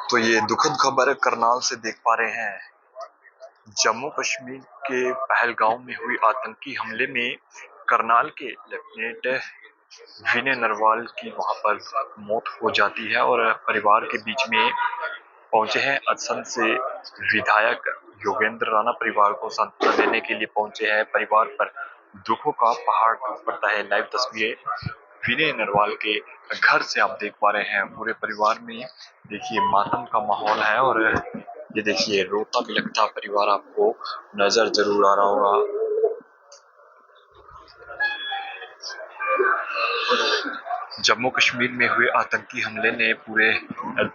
तो ये दुखद खबर करनाल से देख पा रहे हैं। जम्मू कश्मीर के पहलगांव में हुई आतंकी हमले में करनाल के लेफ्टिनेंट विनय नरवाल की वहां पर मौत हो जाती है और परिवार के बीच में पहुंचे हैं असम से विधायक योगेंद्र राणा। परिवार को सांत्वना देने के लिए पहुंचे हैं। परिवार पर दुखों का पहाड़ टूट पड़ता है। लाइव तस्वीरें विनय नरवाल के घर से आप देख पा रहे हैं। पूरे परिवार में देखिए मातम का माहौल है और ये देखिए रोता बिलखता परिवार आपको नजर जरूर आ रहा होगा। जम्मू कश्मीर में हुए आतंकी हमले ने पूरे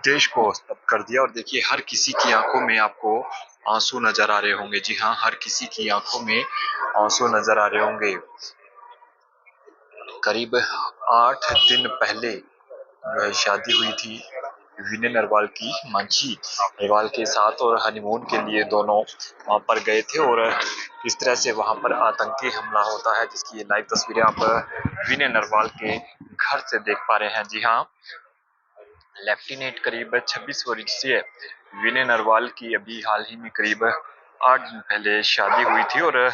देश को स्तब्ध कर दिया और देखिए हर किसी की आंखों में आपको आंसू नजर आ रहे होंगे। जी हाँ, हर किसी की आंखों में आंसू नजर आ रहे होंगे। करीब 8 दिन पहले शादी हुई थी विनय नरवाल की मांझी नरवाल के साथ और हनीमून के लिए दोनों वहां पर गए थे और इस तरह से वहां पर आतंकी हमला होता है, जिसकी ये लाइव तस्वीरें आप विनय नरवाल के घर से देख पा रहे हैं। जी हाँ, लेफ्टिनेंट करीब 26 वर्षीय विनय नरवाल की अभी हाल ही में करीब 8 दिन पहले शादी हुई थी और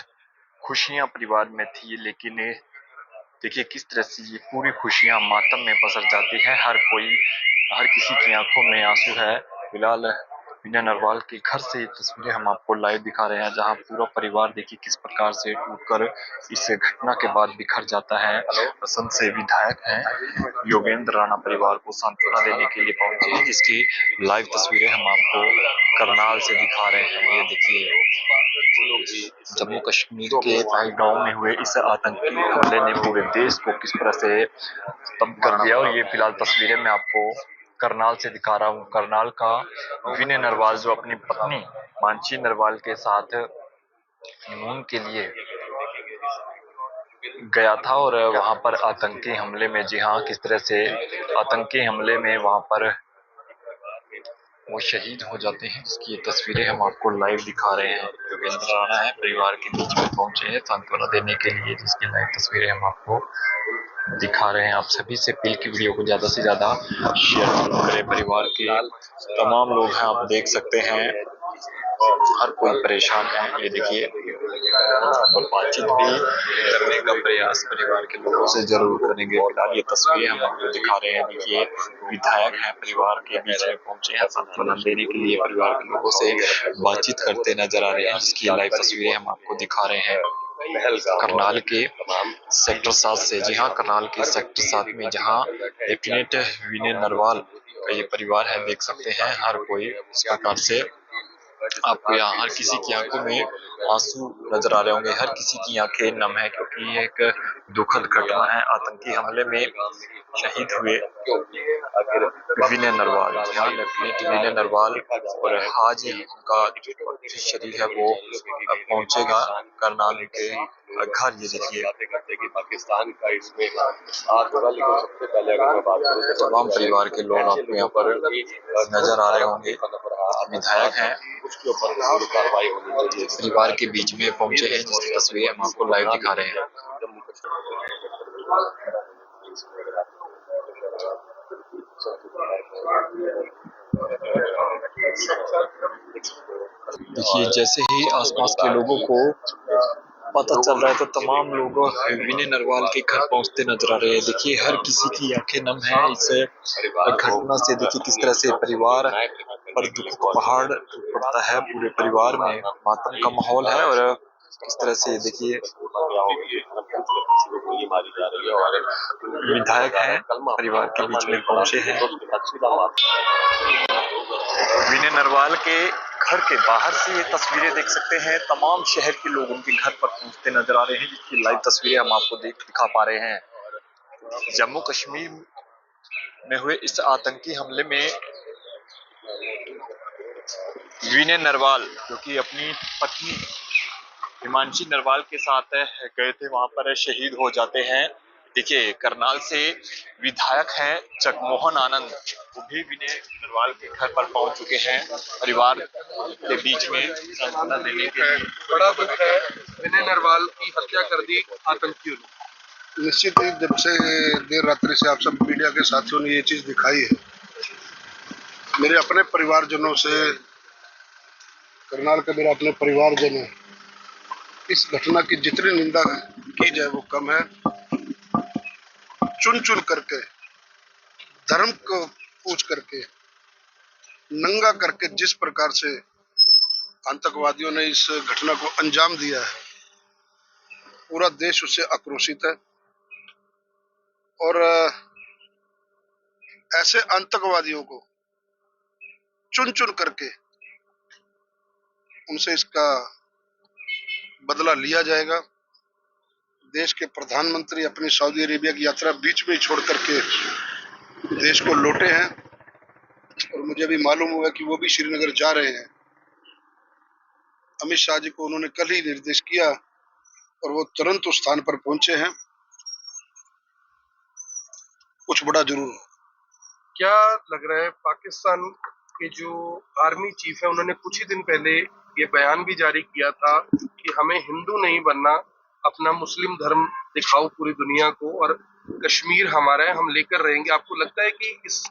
खुशियां परिवार में थी, लेकिन देखिए किस तरह से ये पूरी खुशियां मातम में पसर जाती है। हर किसी की आंखों में आंसू है। फिलहाल विनय नरवाल के घर से ये तस्वीरें हम आपको लाइव दिखा रहे हैं, जहां पूरा परिवार देखिए किस प्रकार से टूटकर इस घटना के बाद बिखर जाता है। असम से विधायक हैं योगेंद्र राणा परिवार को सांत्वना देने के लिए पहुंचे हैं, जिसकी लाइव तस्वीरें हम आपको करनाल से दिखा रहे हैं। ये देखिए जम्मू कश्मीर के पहलगांव में हुए इस आतंकी हमले ने पूरे देश को किस तरह से स्तब्ध कर दिया और ये फिलहाल तस्वीरें मैं आपको करनाल से दिखा रहा हूँ। करनाल का विनय नरवाल जो अपनी पत्नी मानसी नरवाल के साथ हनीमून के लिए गया था और वहां पर आतंकी हमले में, जी हाँ, किस तरह से आतंकी हमले में वहां पर वो शहीद हो जाते हैं, जिसकी ये तस्वीरें हम आपको लाइव दिखा रहे हैं। योगेंद्र राणा है परिवार के बीच में पहुंचे हैं सांत्वना देने के लिए, जिसकी लाइव तस्वीरें हम आपको दिखा रहे हैं। आप सभी से अपील की वीडियो को ज्यादा से ज्यादा शेयर करें। परिवार के तमाम लोग हैं, आप देख सकते हैं हर कोई परेशान है। ये देखिए और बातचीत भी करने का प्रयास परिवार के लोगों से जरूर करेंगे। फिलहाल ये तस्वीरें हम आपको दिखा रहे हैं। देखिए विधायक हैं परिवार के बीच में पहुंचे हैं सांत्वना देने के लिए, परिवार के लोगों से बातचीत करते नजर आ रहे हैं, जिसकी लाइव तस्वीरें हम आपको दिखा रहे हैं करनाल के सेक्टर 7 से। जी हाँ, करनाल के सेक्टर 7 में जहाँ लेफ्टिनेंट विनय नरवाल का ये परिवार है, देख सकते हैं हर कोई इस प्रकार से आपको यहाँ हर किसी की आंखों में आंसू नजर आ रहे होंगे। हर किसी की आंखें नम है, क्योंकि ये एक दुखद घटना है। आतंकी हमले में शहीद हुए विनय नरवाल, यहाँ लेफ्टिनेंट विनय नरवाल, और आज उनका जो शरीर है वो पहुंचेगा करनाल के घर। ये देखिए पाकिस्तान का इसमें सबसे पहले अगर मैं बात करूं तो तमाम परिवार के लोग आपको यहाँ पर नजर आ रहे होंगे। विधायक हैं, उसके ऊपर कार्रवाई होनी चाहिए। परिवार के बीच में पहुंचे हैं, जिसकी तस्वीरें हम आपको लाइव दिखा रहे हैं। देखिए जैसे ही आसपास के लोगों को पता चल रहा है तो तमाम लोग विनय नरवाल के घर पहुंचते नजर आ रहे हैं। देखिए हर किसी की आंखें नम है इस घटना से। देखिए किस तरह से परिवार पर दुख का पहाड़ टूट पड़ता है। पूरे परिवार में मातम का माहौल है और किस तरह से देखिए विधायक हैं परिवार के बीच में पहुंचे हैं। विनय नरवाल के घर के बाहर से ये तस्वीरें देख सकते हैं। तमाम शहर के लोग उनके घर पर पहुंचते नजर आ रहे हैं, जिसकी लाइव तस्वीरें हम आपको दिखा पा रहे हैं। जम्मू कश्मीर में हुए इस आतंकी हमले में विनय नरवाल, जो कि अपनी पत्नी हिमांशी नरवाल के साथ गए थे, वहां पर शहीद हो जाते हैं। देखिए करनाल से विधायक हैं जगमोहन आनंद, वो भी विनय नरवाल के घर पर पहुंच चुके हैं। परिवार के बीच में सांत्वना देने के लिए बड़ा दुख है। विनय नरवाल की हत्या कर दी आतंकियों ने। निश्चित ही जब से देर रात्रि से आप सब मीडिया के साथियों ने ये चीज दिखाई है मेरे अपने परिवारजनों से, करनाल के मेरे अपने परिवारजन है, इस घटना की जितनी निंदा की जाए वो कम है। चुन चुन करके, धर्म को पूछ करके, नंगा करके जिस प्रकार से आतंकवादियों ने इस घटना को अंजाम दिया है, पूरा देश उससे आक्रोशित है। और ऐसे आतंकवादियों को चुन चुन करके उनसे इसका बदला लिया जाएगा। देश के प्रधानमंत्री अपनी सऊदी अरेबिया की यात्रा बीच में ही छोड़ करके देश को लौटे हैं और मुझे भी मालूम हुआ कि वो भी श्रीनगर जा रहे हैं। अमित शाह जी को उन्होंने कल ही निर्देश किया और वो तुरंत उस स्थान पर पहुंचे हैं। कुछ बड़ा जरूर हो। क्या लग रहा है, पाकिस्तान के जो आर्मी चीफ है उन्होंने कुछ ही दिन पहले ये बयान भी जारी किया था कि हमें हिंदू नहीं बनना, अपना मुस्लिम धर्म दिखाओ पूरी दुनिया को, और कश्मीर हमारा है, हम लेकर रहेंगे। आपको लगता है कि इस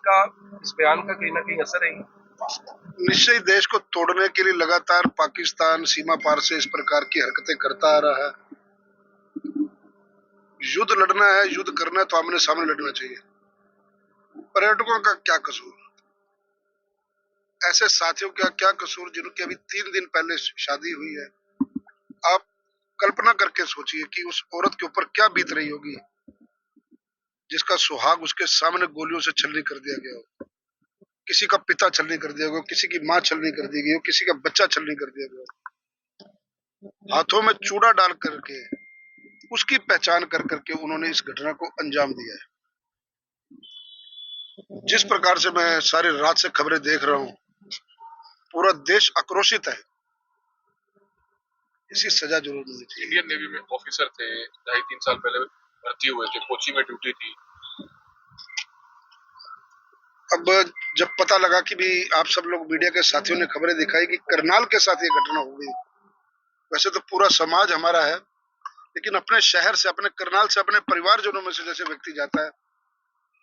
बयान का कहीं ना कहीं असर है? निश्चय ही देश को तोड़ने के लिए लगातार पाकिस्तान सीमा पार से इस प्रकार की हरकतें करता आ रहा है। युद्ध लड़ना है, युद्ध करना है तो आमने सामने लड़ना चाहिए। पर्यटकों का क्या कसूर, ऐसे साथियों का क्या कसूर जिनकी अभी 3 दिन पहले शादी हुई है। आप कल्पना करके सोचिए कि उस औरत के ऊपर क्या बीत रही होगी जिसका सुहाग उसके सामने गोलियों से छलनी कर दिया गया हो, किसी का पिता छलनी कर दिया गया, किसी की माँ छलनी कर दी गई हो, किसी का बच्चा छलनी कर दिया गया, हाथों में चूड़ा डाल करके उसकी पहचान कर करके उन्होंने इस घटना को अंजाम दिया है। जिस प्रकार से मैं सारी रात से खबरें देख रहा हूँ, पूरा देश आक्रोशित है। इसी सजा जरूर मिलनी चाहिए। इंडियन नेवी में ऑफिसर थे, 2.5-3 साल पहले भर्ती हुए थे, कोची में ड्यूटी थी। अब जब पता लगा कि भी आप सब लोग मीडिया के साथियों ने खबरें दिखाई कि करनाल के साथ ये घटना हो गई, वैसे तो पूरा समाज हमारा है, लेकिन अपने शहर से, अपने करनाल से, अपने परिवारजनों में से जैसे व्यक्ति जाता है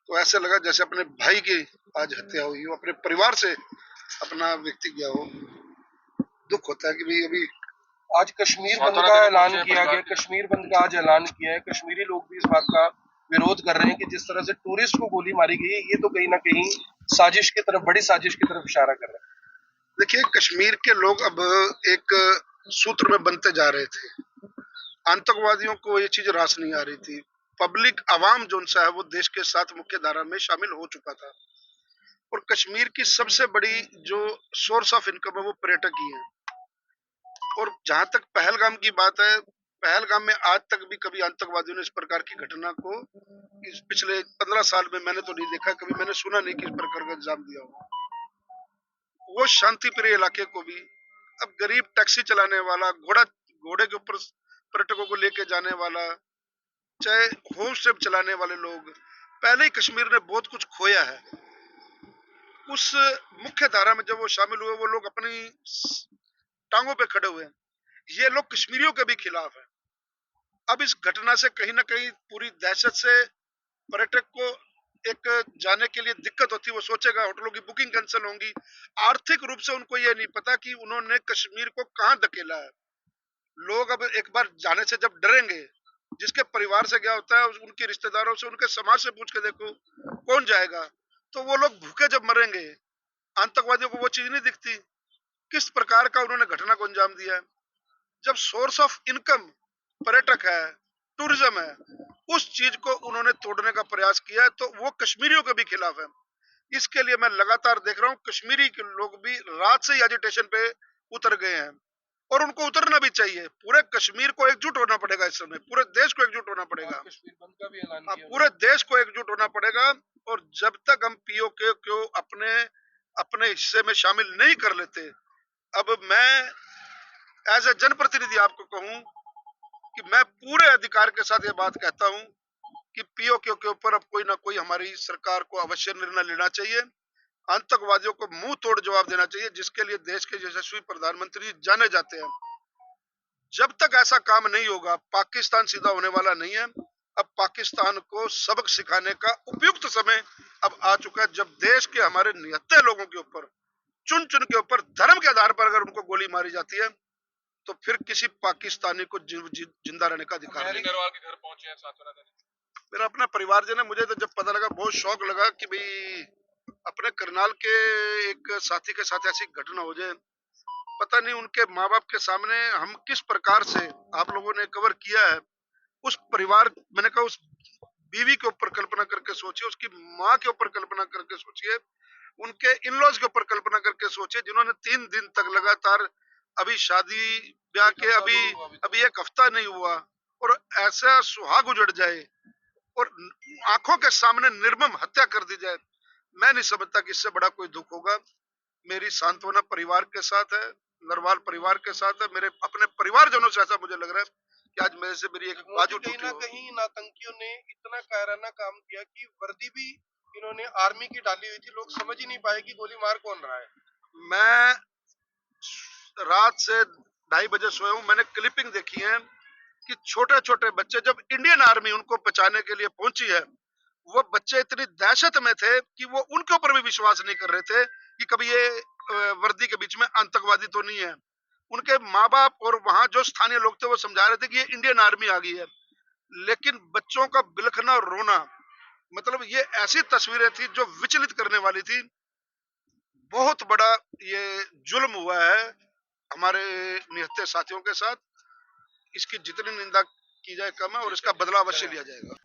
तो ऐसे लगा जैसे अपने भाई की आज हत्या हुई हो, अपने परिवार से अपना व्यक्ति गया हो। दुख होता है कि भाई अभी आज कश्मीर बंद का ऐलान किया गया, कश्मीर बंद का आज ऐलान किया है। कश्मीरी लोग भी इस बात का विरोध कर रहे हैं कि जिस तरह से टूरिस्ट को गोली मारी गई है, ये तो कहीं ना कहीं साजिश की तरफ, बड़ी साजिश की तरफ इशारा कर रहा है। देखिए, कश्मीर के लोग अब एक सूत्र में बनते जा रहे थे। आतंकवादियों को ये चीज रास नहीं आ रही थी। पब्लिक आवाम जो सा है वो देश के साथ मुख्य धारा में शामिल हो चुका था और कश्मीर की सबसे बड़ी जो सोर्स ऑफ इनकम है वो पर्यटक ही है। और जहां तक पहलगाम की बात है, पहलगाम में आज तक भी कभी आतंकवादियों ने इस प्रकार की घटना को इस पिछले 15 साल में मैंने तो नहीं देखा, कभी मैंने सुना नहीं कि इस प्रकार का इंजाम दिया हो। वो शांति प्रिय इलाके को भी अब गरीब टैक्सी चलाने वाला, घोड़े के ऊपर पर्यटकों को लेके जाने वाला, चाहे होम स्टे चलाने वाले लोग, पहले ही कश्मीर ने बहुत कुछ खोया है। उस मुख्य धारा में जब वो शामिल हुए, वो लोग अपनी टांगों पे खड़े हुए हैं। ये लोग कश्मीरियों के भी खिलाफ है। अब इस घटना से कहीं ना कहीं पूरी दहशत से पर्यटक को एक जाने के लिए दिक्कत होती है। वो सोचेगा होटलों की बुकिंग कैंसिल होंगी। आर्थिक रूप से उनको ये नहीं पता कि उन्होंने कश्मीर को कहां धकेला है। लोग अब एक बार जाने से जब डरेंगे, जिसके परिवार से गया होता है, उनके रिश्तेदारों से, उनके समाज से पूछ के देखो कौन जाएगा, तो वो लोग भूखे जब मरेंगे। आतंकवादियों को वो चीज नहीं दिखती किस प्रकार का उन्होंने घटना को अंजाम दिया है। जब सोर्स ऑफ इनकम पर्यटक है, टूरिज्म है, उस चीज को उन्होंने तोड़ने का प्रयास किया है, तो वो कश्मीरियों के भी खिलाफ है। इसके लिए मैं लगातार देख रहा हूँ कश्मीरी के लोग भी रात से ही एजिटेशन पे उतर गए हैं और उनको उतरना भी चाहिए। पूरे कश्मीर को एकजुट होना पड़ेगा इस समय, पूरे देश को एकजुट होना पड़ेगा। कश्मीर बंद का भी ऐलान किया, पूरे देश को एकजुट होना पड़ेगा। और जब तक हम पीओके को अपने अपने हिस्से में शामिल नहीं कर लेते, अब मैं एज ए जनप्रतिनिधि आपको कहूं कि मैं पूरे अधिकार के साथ ये बात कहता हूं कि पीओके के ऊपर अब कोई ना कोई हमारी सरकार को अवश्य निर्णय लेना चाहिए। आतंकवादियों को मुंह तोड़ जवाब देना चाहिए, जिसके लिए देश के यशस्वी प्रधानमंत्री जाने जाते हैं। जब तक ऐसा काम नहीं होगा, पाकिस्तान सीधा होने वाला नहीं है। अब पाकिस्तान को सबक सिखाने का उपयुक्त समय अब आ चुका है, जब देश के हमारे निहत्थे लोगों के ऊपर चुन चुन के ऊपर धर्म के आधार पर अगर उनको गोली मारी जाती है, तो फिर किसी पाकिस्तानी को जिंदा रहने का अधिकार नहीं। नरवाल के घर पहुंचे हैं सांत्वना देने। मेरा अपना परिवारजन है, मुझे तो जब पता लगा बहुत शौक लगा कि भाई अपने करनाल के एक साथी के साथ ऐसी घटना हो जाए। पता नहीं उनके माँ बाप के सामने हम किस प्रकार से आप लोगों ने कवर किया है उस परिवार, मैंने कहा उस बीवी के ऊपर कल्पना करके सोचिए, उसकी माँ के ऊपर कल्पना करके सोचिए, उनके इन लॉज के ऊपर कल्पना करके सोचिए, जिन्होंने 3 दिन तक लगातार, अभी शादी ब्याह के अभी 1 हफ्ता नहीं हुआ और ऐसा सुहाग उजड़ जाए और आंखों के सामने निर्मम हत्या कर दी जाए। मैं नहीं समझता कि इससे बड़ा कोई दुख होगा। मेरी सांत्वना परिवार के साथ है, नरवाल परिवार के साथ है, मेरे अपने परिवारजनों से ऐसा मुझे लग रहा है कि आज मेरे से मेरी एक बाजू टूटी। कहीं ना कहीं आतंकियों ने इतना कायराना काम किया कि वर्दी भी इन्होंने आर्मी की डाली हुई थी, लोग समझ ही नहीं पाए कि गोली मार कौन रहा है। मैं रात से 2:30 बजे सोया हूँ, मैंने क्लिपिंग देखी है कि छोटे छोटे बच्चे, जब इंडियन आर्मी उनको बचाने के लिए पहुंची है, वो बच्चे इतनी दहशत में थे कि वो उनके ऊपर भी विश्वास नहीं कर रहे थे कि कभी ये वर्दी के बीच में आतंकवादी तो नहीं है। उनके माँ बाप और वहां जो स्थानीय लोग थे वो समझा रहे थे कि ये इंडियन आर्मी आ गई है, लेकिन बच्चों का बिलखना और रोना, मतलब ये ऐसी तस्वीरें थी जो विचलित करने वाली थी। बहुत बड़ा ये जुल्म हुआ है हमारे निहत्थे साथियों के साथ। इसकी जितनी निंदा की जाए कम है और इसका बदला अवश्य लिया जाएगा।